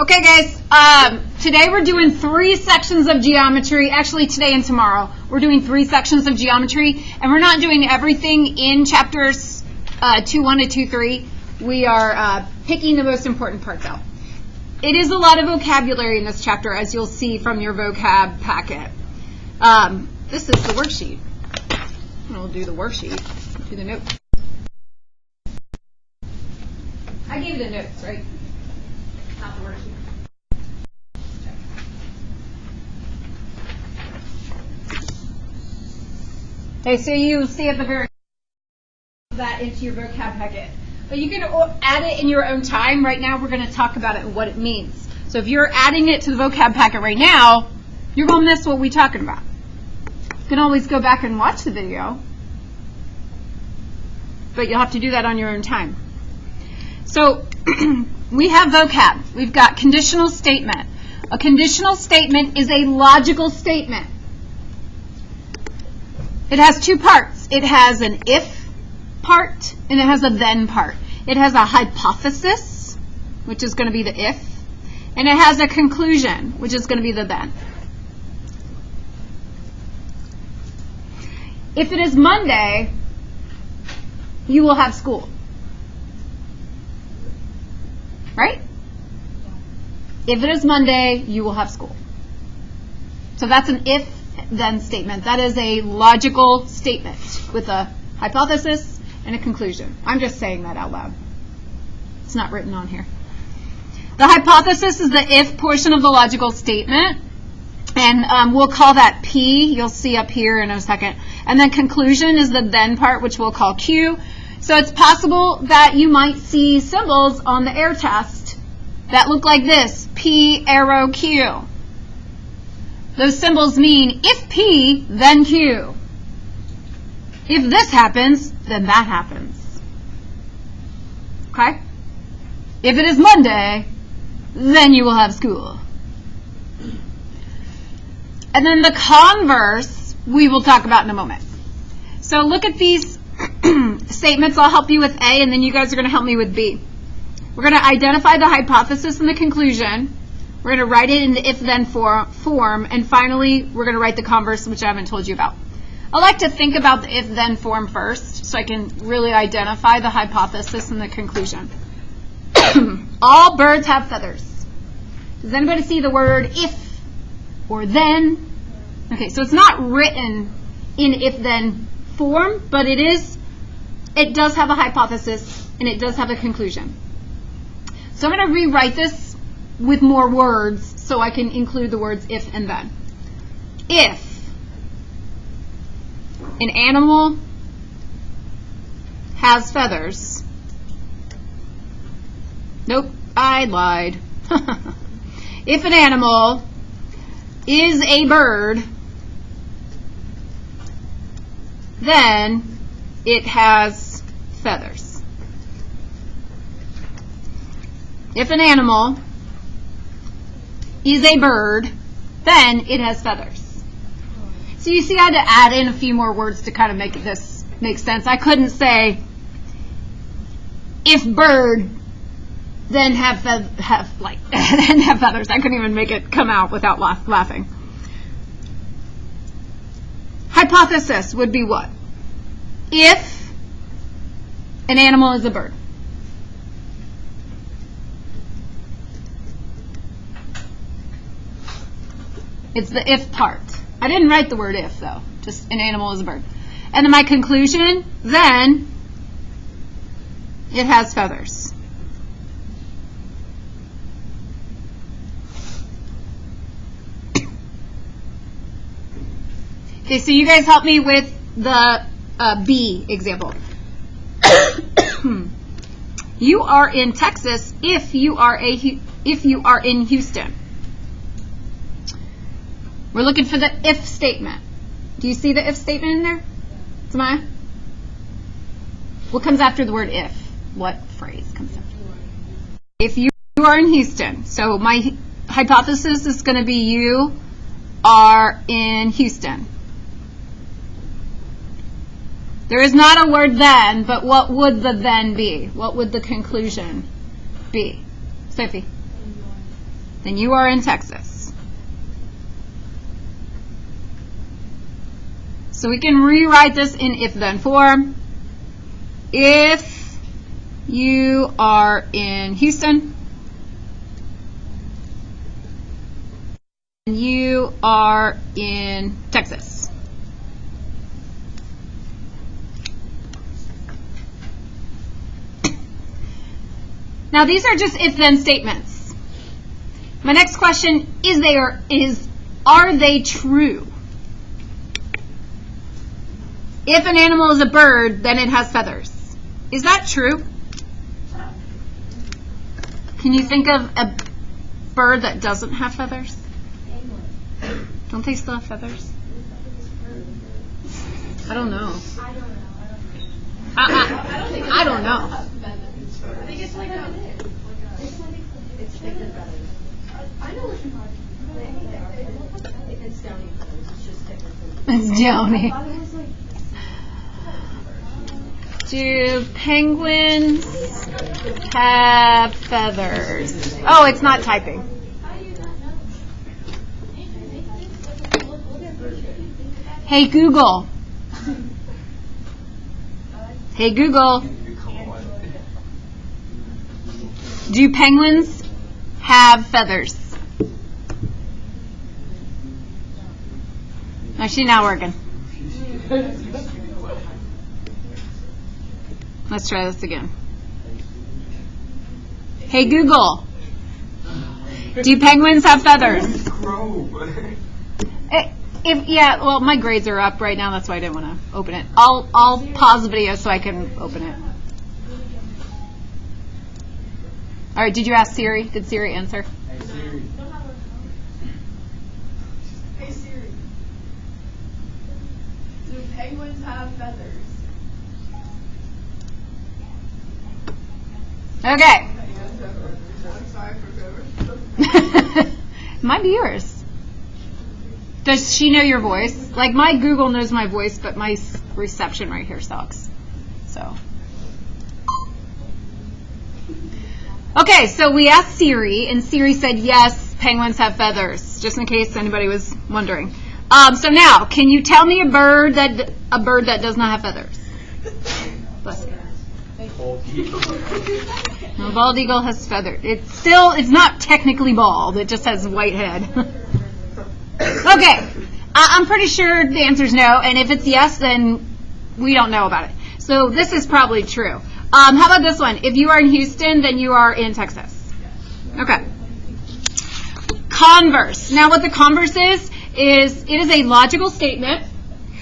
Okay, guys, today we're doing 3 sections of geometry. Actually, today and tomorrow, we're doing 3 sections of geometry, and we're not doing everything in chapters 2.1 to 2.3. We are picking the most important parts out. It is a lot of vocabulary in this chapter, as you'll see from your vocab packet. This is the worksheet. We'll do the worksheet, do the notes. I gave you the notes, right? Not the worksheet. Okay, so you see at the very that into your vocab packet. But you can add it in your own time. Right now we're going to talk about it and what it means. So if you're adding it to the vocab packet right now, you're going to miss what we're talking about. You can always go back and watch the video, but you'll have to do that on your own time. So we have vocab. We've got conditional statement. A conditional statement is a logical statement. It has 2 parts. It has an if part and it has a then part. It has a hypothesis, which is going to be the if, and it has a conclusion, which is going to be the then. If it is Monday, you will have school. Right? If it is Monday, you will have school. So that's an if-then statement. That is a logical statement with a hypothesis and a conclusion. I'm just saying that out loud. It's not written on here. The hypothesis is the if portion of the logical statement, and we'll call that P. You'll see up here in a second. And then conclusion is the then part, which we'll call Q. So it's possible that you might see symbols on the air test that look like this, P, arrow, Q. Those symbols mean if P, then Q. If this happens, then that happens. Okay? If it is Monday, then you will have school. And then the converse, we will talk about in a moment. So look at these statements. I'll help you with A, and then you guys are going to help me with B. We're going to identify the hypothesis and the conclusion. We're going to write it in the if-then form, and finally, we're going to write the converse, which I haven't told you about. I like to think about the if-then form first, so I can really identify the hypothesis and the conclusion. All birds have feathers. Does anybody see the word if or then? Okay, so it's not written in if-then form, but it does have a hypothesis and it does have a conclusion. So I'm going to rewrite this with more words so I can include the words if and then. If an animal has feathers. Nope, I lied. If an animal is a bird, then it has feathers. If an animal is a bird, then it has feathers. So you see I had to add in a few more words to kind of make this make sense. I couldn't say if bird then have feathers. I couldn't even make it come out without laughing. Hypothesis would be what? If an animal is a bird. It's the if part. I didn't write the word if, though. Just an animal is a bird. And then my conclusion, then it has feathers. Okay, so you guys help me with the B example. You are in Texas if you are in Houston. We're looking for the if statement. Do you see the if statement in there? Samaya? What comes after the word if? What phrase comes after? If you are in Houston. So my hypothesis is going to be you are in Houston. There is not a word then, but what would the then be? What would the conclusion be? Sophie? then you are in Texas. So we can rewrite this in if-then form. If you are in Houston, you are in Texas. Now these are just if-then statements. My next question is are they true? If an animal is a bird, then it has feathers. Is that true? Can you think of a bird that doesn't have feathers? Don't they still have feathers? I don't know. I don't know. I think it's like it's thicker feathers. I know what you're talking about. It's downy feathers. It's just thicker feathers. It's downy. I was like, do penguins have feathers? Oh, it's not typing. Hey Google. Hey Google. Do penguins have feathers? No, she's not working. Let's try this again. Hey Google. Do penguins have feathers? Well, my grades are up right now. That's why I didn't want to open it. I'll pause the video so I can open it. All right. Did you ask Siri? Did Siri answer? Hey Siri. hey Siri, do penguins have feathers? Okay. I'm sorry for Trevor. Might be yours. Does she know your voice? Like my Google knows my voice, but my reception right here sucks. So. Okay, so we asked Siri, and Siri said yes, penguins have feathers, just in case anybody was wondering. So now, can you tell me a bird that does not have feathers? Bless you. No, bald eagle has feathers. It's not technically bald. It just has white head. Okay, I'm pretty sure the answer is no, and if it's yes, then we don't know about it. So this is probably true. How about this one? If you are in Houston, then you are in Texas. Okay. Converse. Now what the converse is it is a logical statement,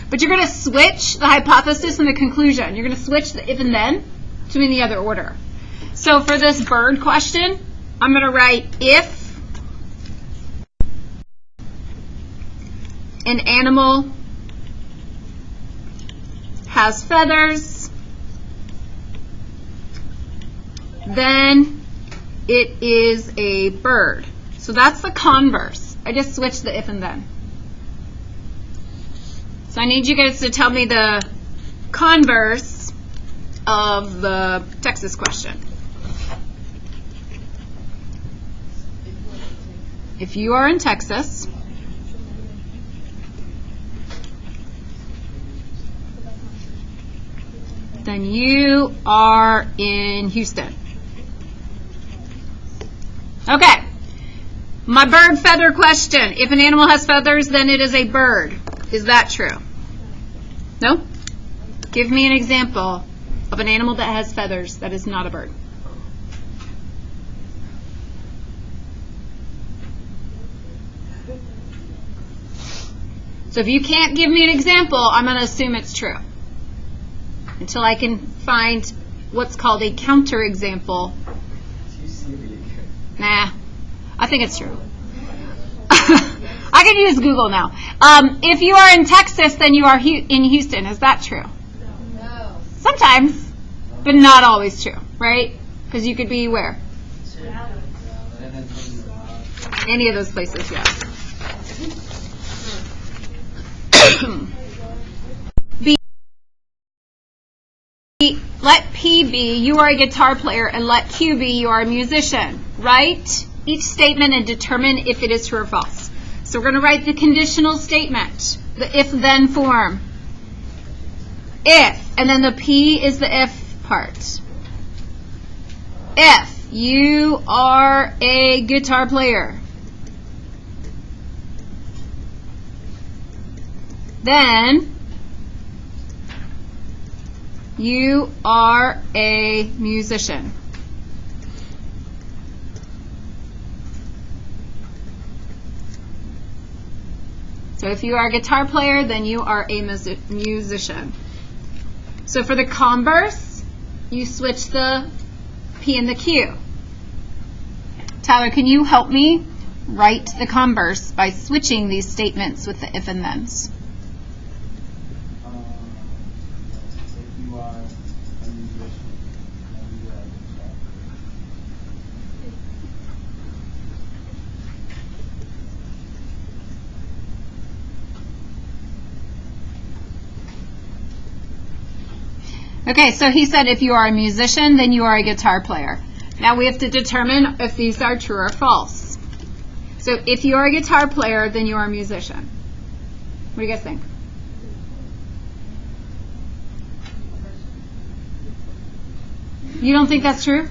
but you're going to switch the hypothesis and the conclusion. You're going to switch the if and then to in the other order. So for this bird question, I'm going to write if an animal has feathers, then it is a bird. So that's the converse. I just switched the if and then. So I need you guys to tell me the converse of the Texas question. If you are in Texas, then you are in Houston. Okay. My bird feather question. If an animal has feathers, then it is a bird. Is that true? No? Give me an example of an animal that has feathers that is not a bird. So if you can't give me an example, I'm going to assume it's true until I can find what's called a counterexample. Nah, I think it's true. I can use Google now. If you are in Texas, then you are in Houston. Is that true? No. Sometimes, but not always true, right? Because you could be where? Any of those places, yeah. Let P be you are a guitar player, and let Q be you are a musician, right? each statement and determine if it is true or false. So we're going to write the conditional statement, the if-then form. If, and then the P is the if part. If you are a guitar player, then you are a musician. So if you are a guitar player, then you are a musician. So for the Converse, you switch the P and the Q. Tyler, can you help me write the Converse by switching these statements with the if and thens? If you are a musician, then you are a guitar. Okay, so he said if you are a musician, then you are a guitar player. Now we have to determine if these are true or false. So if you are a guitar player, then you are a musician. What do you guys think? You don't think that's true?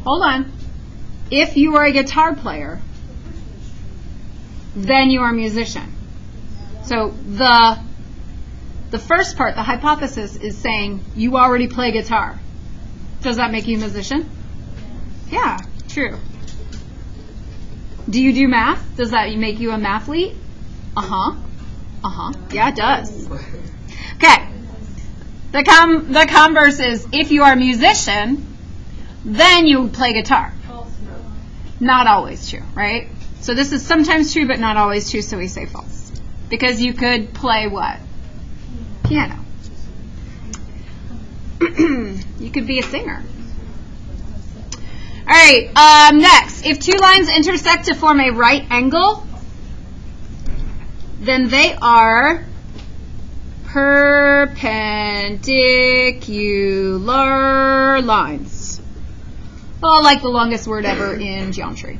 Hold on. If you are a guitar player, then you are a musician. So the first part, the hypothesis, is saying you already play guitar. Does that make you a musician? Yeah, true. Do you do math? Does that make you a mathlete? Yeah, it does. Okay. The converse is if you are a musician, then you play guitar. Not always true, right? So this is sometimes true, but not always true, so we say false. Because you could play what? Piano. You could be a singer. All right, next. If two lines intersect to form a right angle, then they are perpendicular lines. Well, like the longest word ever in geometry.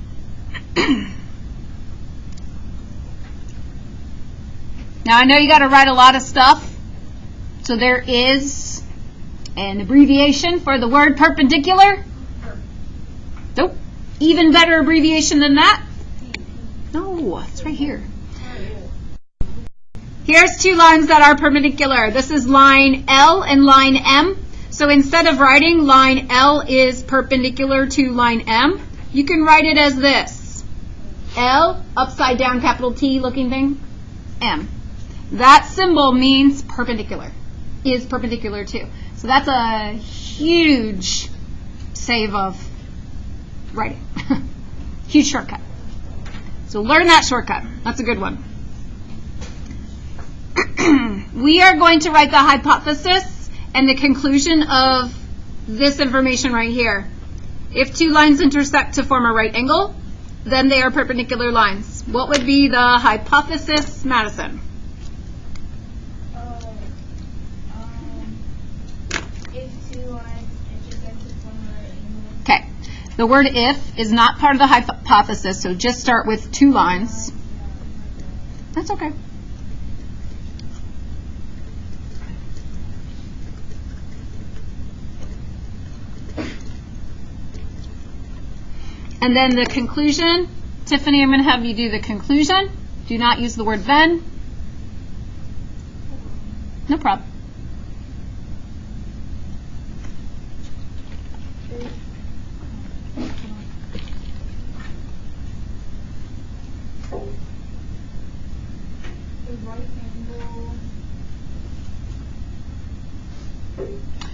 Now, I know you got to write a lot of stuff. So there is an abbreviation for the word perpendicular. Nope. Even better abbreviation than that? No, it's right here. Here's two lines that are perpendicular. This is line L and line M. So instead of writing line L is perpendicular to line M, you can write it as this. L, upside down capital T looking thing, M. That symbol means perpendicular. Is perpendicular to. So that's a huge save of writing. Huge shortcut. So learn that shortcut. That's a good one. We are going to write the hypothesis and the conclusion of this information right here. If two lines intersect to form a right angle, then they are perpendicular lines. What would be the hypothesis, Madison? Okay, the word if is not part of the hypothesis, so just start with two lines. That's okay. And then the conclusion. Tiffany, I'm going to have you do the conclusion. Do not use the word then. No problem.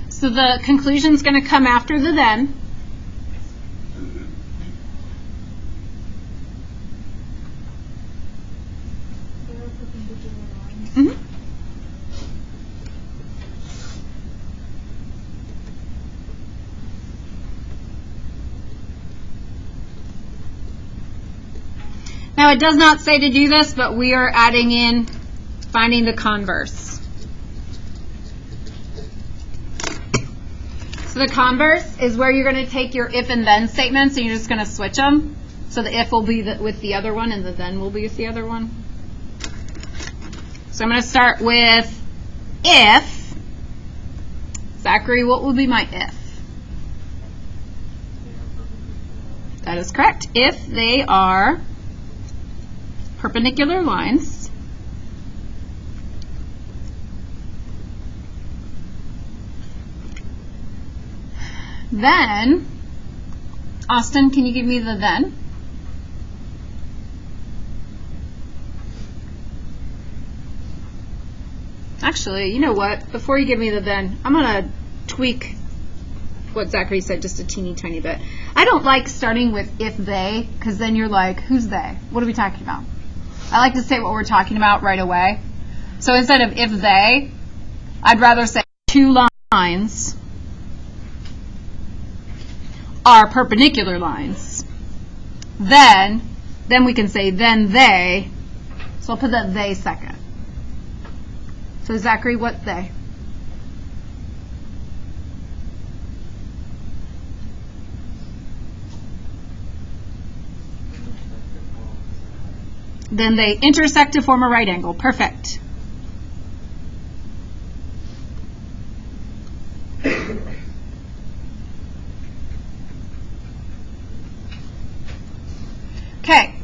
So the conclusion is going to come after the then. Mm-hmm. Now it does not say to do this, but we are adding in finding the converse. So the converse is where you're going to take your if and then statements and you're just going to switch them. So the if will be with the other one and the then will be with the other one. So I'm going to start with if. Zachary, what will be my if? That is correct. If they are perpendicular lines, then, Austin, can you give me the then? Actually, you know what? Before you give me the then, I'm going to tweak what Zachary said just a teeny tiny bit. I don't like starting with if they, because then you're like, who's they? What are we talking about? I like to say what we're talking about right away. So instead of if they, I'd rather say two lines are perpendicular lines. Then we can say then they. So I'll put that they second. So Zachary, what they? Then they intersect to form a right angle. Perfect. Okay.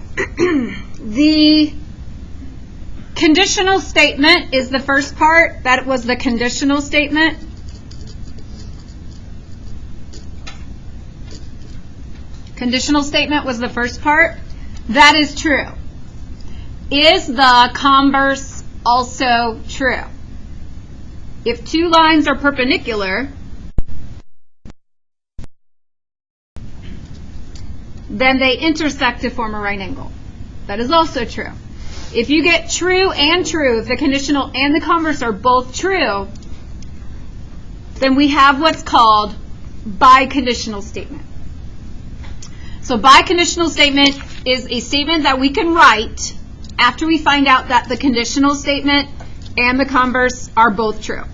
The conditional statement is the first part. That was the conditional statement. Conditional statement was the first part. That is true. Is the converse also true? If two lines are perpendicular, then they intersect to form a right angle. That is also true. If you get true and true, if the conditional and the converse are both true, then we have what's called biconditional statement. So biconditional statement is a statement that we can write after we find out that the conditional statement and the converse are both true.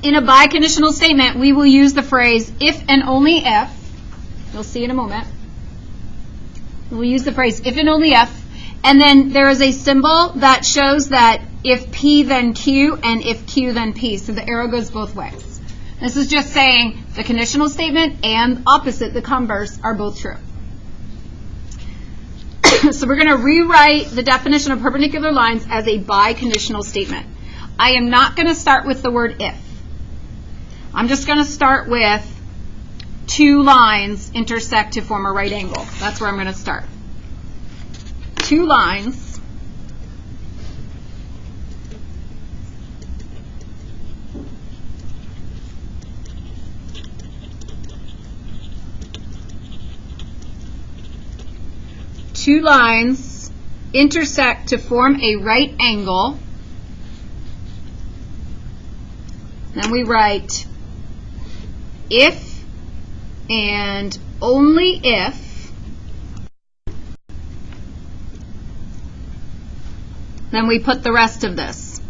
In a biconditional statement, we will use the phrase if and only if. You'll see in a moment. We'll use the phrase if and only if. And then there is a symbol that shows that if P then Q and if Q then P. So the arrow goes both ways. This is just saying the conditional statement and opposite, the converse, are both true. So we're going to rewrite the definition of perpendicular lines as a biconditional statement. I am not going to start with the word if. I'm just going to start with two lines intersect to form a right angle. That's where I'm going to start. Two lines intersect to form a right angle. Then we write if and only if. Then we put the rest of this.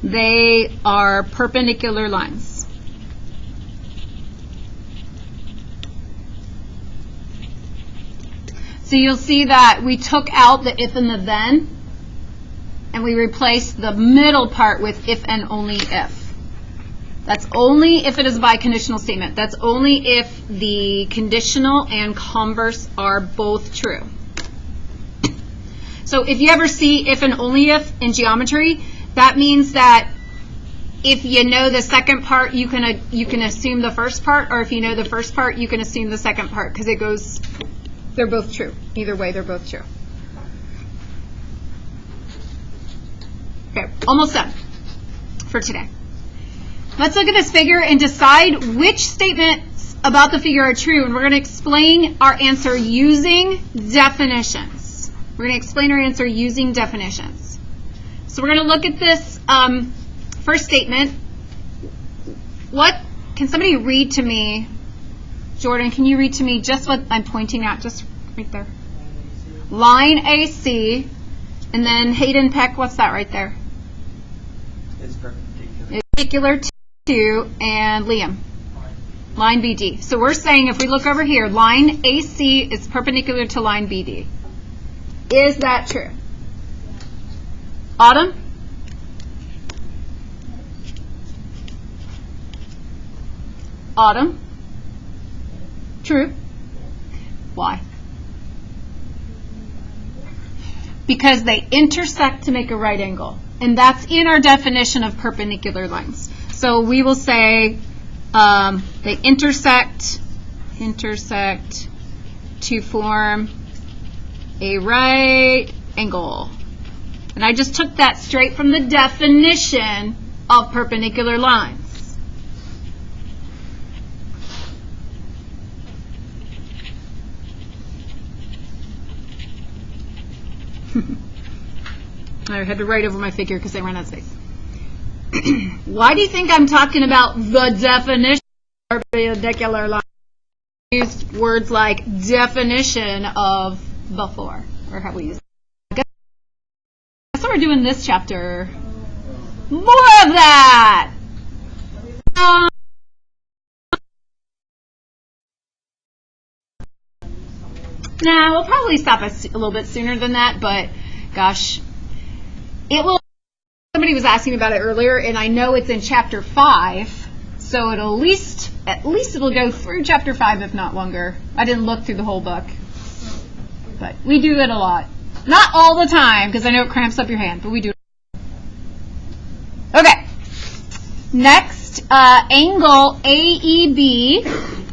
They are perpendicular lines. So you'll see that we took out the if and the then, and we replaced the middle part with if and only if. That's only if it is a biconditional statement. That's only if the conditional and converse are both true. So if you ever see if and only if in geometry, that means that if you know the second part, you can assume the first part, or if you know the first part, you can assume the second part, because it goes, they're both true. Either way, they're both true. Okay, almost done for today. Let's look at this figure and decide which statements about the figure are true, and we're going to explain our answer using definitions. We're going to explain our answer using definitions. So we're going to look at this first statement. What, can somebody read to me, Jordan, can you read to me just what I'm pointing at, just right there? Line AC, and then Hayden Peck, what's that right there? It's perpendicular. It perpendicular to, and Liam, line BD. So we're saying if we look over here, line AC is perpendicular to line BD. Is that true? Autumn? Autumn? True. Why? Because they intersect to make a right angle. And that's in our definition of perpendicular lines. So we will say they intersect to form a right angle. And I just took that straight from the definition of perpendicular lines. I had to write over my figure because I ran out of space. Why do you think I'm talking about the definition of perpendicular lines? I used words like definition of before, or how we use it. I guess we're doing this chapter. More of that! Nah, we'll probably stop a little bit sooner than that, but gosh, it will. Somebody was asking me about it earlier, and I know it's in chapter 5, so it'll at least it'll go through chapter 5, if not longer. I didn't look through the whole book, but we do it a lot. Not all the time, because I know it cramps up your hand, but we do it. Okay. Next, angle AEB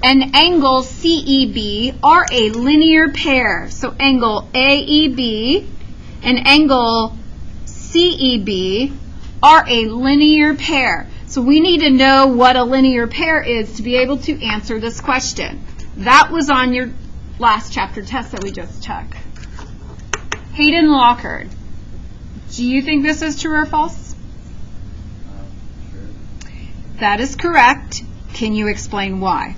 and angle CEB are a linear pair. So angle AEB and angle CEB are a linear pair. So we need to know what a linear pair is to be able to answer this question. That was on your last chapter test that we just took. Hayden Lockhart, do you think this is true or false? Sure. That is correct. Can you explain why?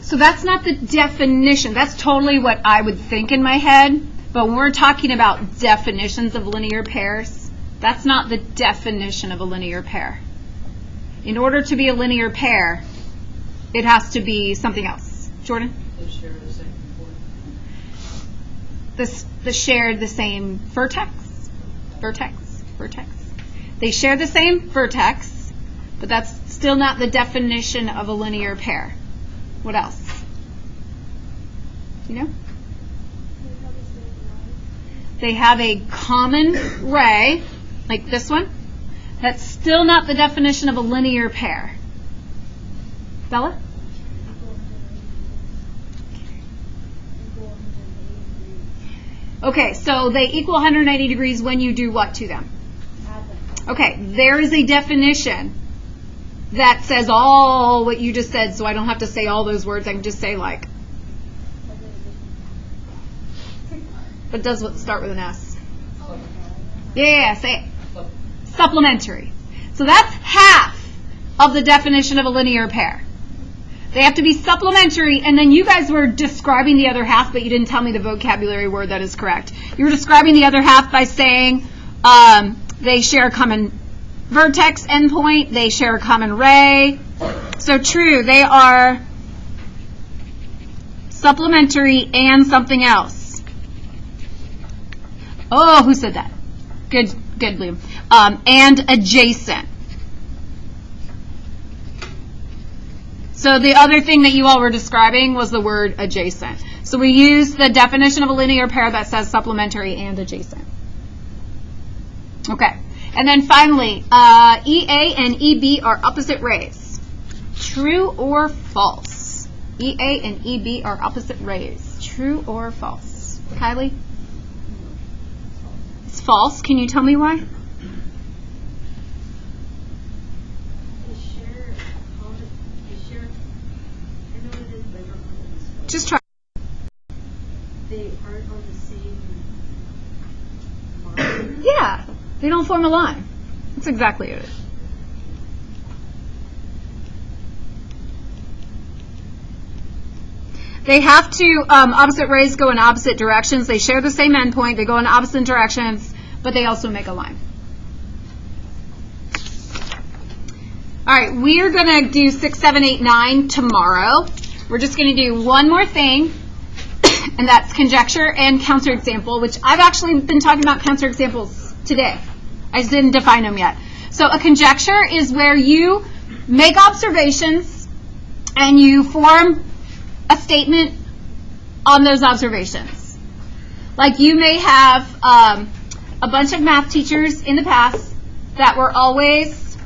So that's not the definition. That's totally what I would think in my head. But when we're talking about definitions of linear pairs, that's not the definition of a linear pair. In order to be a linear pair, it has to be something else. Jordan? They share the same point. They share the same vertex. They share the same vertex, but that's still not the definition of a linear pair. What else? You know? They have a common ray, like this one. That's still not the definition of a linear pair. Bella? Okay, so they equal 180 degrees when you do what to them? Okay, there is a definition that says all what you just said, so I don't have to say all those words. I can just say like. But does start with an S. Yeah, say it. Supplementary. So that's half of the definition of a linear pair. They have to be supplementary, and then you guys were describing the other half, but you didn't tell me the vocabulary word that is correct. You were describing the other half by saying they share a common vertex endpoint, they share a common ray. So true, they are supplementary and something else. Oh, who said that? Good, Liam. And adjacent. So the other thing that you all were describing was the word adjacent. So we use the definition of a linear pair that says supplementary and adjacent. Okay. And then finally, EA and EB are opposite rays. True or false? EA and EB are opposite rays. True or false? Kylie? It's false. Can you tell me why? Just try. They aren't on the same line. Yeah, they don't form a line. That's exactly it. They have to, opposite rays go in opposite directions. They share the same endpoint. They go in opposite directions, but they also make a line. All right, we are going to do 6, 7, 8, 9 tomorrow. We're just going to do one more thing, and that's conjecture and counterexample, which I've actually been talking about counterexamples today. I just didn't define them yet. So a conjecture is where you make observations and you form a statement on those observations. Like you may have a bunch of math teachers in the past that were always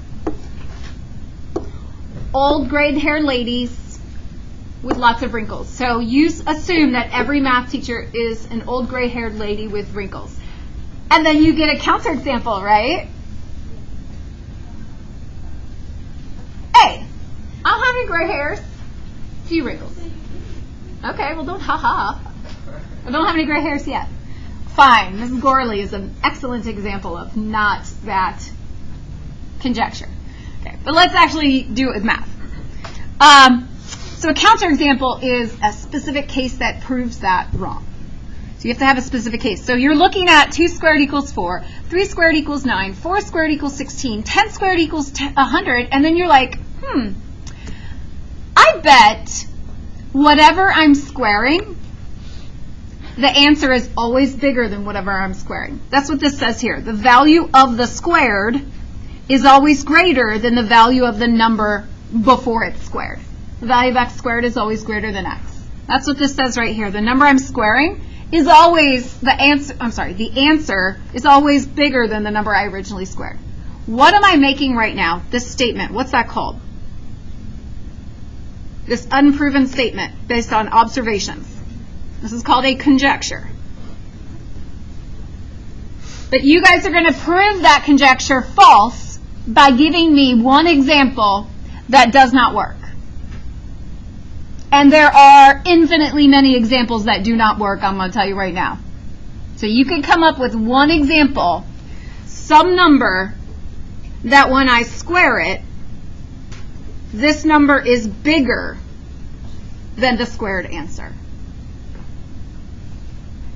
old gray-haired ladies with lots of wrinkles. So you assume that every math teacher is an old gray-haired lady with wrinkles. And then you get a counterexample, right? Hey, I don't have any gray hairs. A few wrinkles. Okay, well don't ha-ha. I don't have any gray hairs yet. Fine, Mrs. Gorley is an excellent example of not that conjecture. Okay, but let's actually do it with math. So a counterexample is a specific case that proves that wrong. So you have to have a specific case. So you're looking at 2 squared equals 4, 3 squared equals 9, 4 squared equals 16, 10 squared equals 100, and then you're like, I bet whatever I'm squaring, the answer is always bigger than whatever I'm squaring. That's what this says here. The value of the squared is always greater than the value of the number before it's squared. The value of x squared is always greater than x. That's what this says right here. The number I'm squaring is always the answer is always bigger than the number I originally squared. What am I making right now? This statement, what's that called? This unproven statement based on observations. This is called a conjecture. But you guys are going to prove that conjecture false by giving me one example that does not work. And there are infinitely many examples that do not work, I'm going to tell you right now. So you can come up with one example, some number, that when I square it, this number is bigger than the squared answer.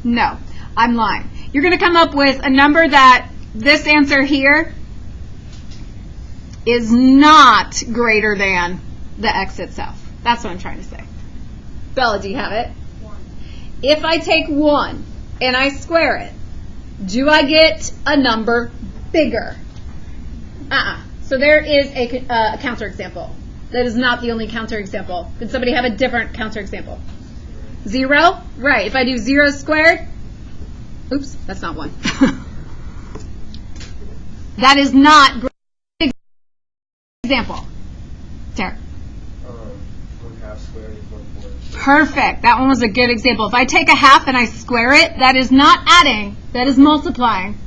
No, I'm lying. You're going to come up with a number that this answer here is not greater than the x itself. That's what I'm trying to say. Bella, do you have it? 1. If I take 1 and I square it, do I get a number bigger? So there is a counterexample. That is not the only counterexample. Could somebody have a different counterexample? 0? Right. If I do 0 squared, oops, that's not 1. That is not great example. Tara. 1/2 squared is 1/4. Perfect. That one was a good example. If I take a half and I square it, that is not adding, that is multiplying.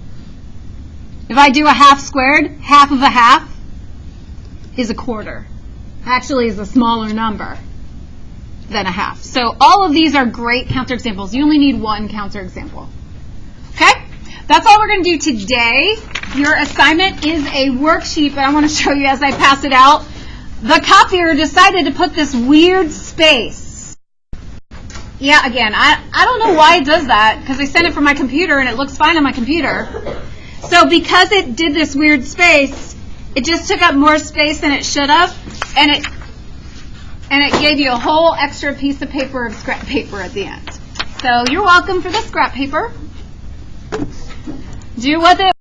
If I do a half squared, half of a half is a quarter. Actually is a smaller number than a half. So all of these are great counterexamples. You only need one counterexample. Okay? That's all we're going to do today. Your assignment is a worksheet, but I want to show you as I pass it out. The copier decided to put this weird space. Yeah, again, I don't know why it does that, because I sent it from my computer and it looks fine on my computer. So because it did this weird space, it just took up more space than it should have, and it gave you a whole extra piece of paper of scrap paper at the end. So you're welcome for the scrap paper. Do with it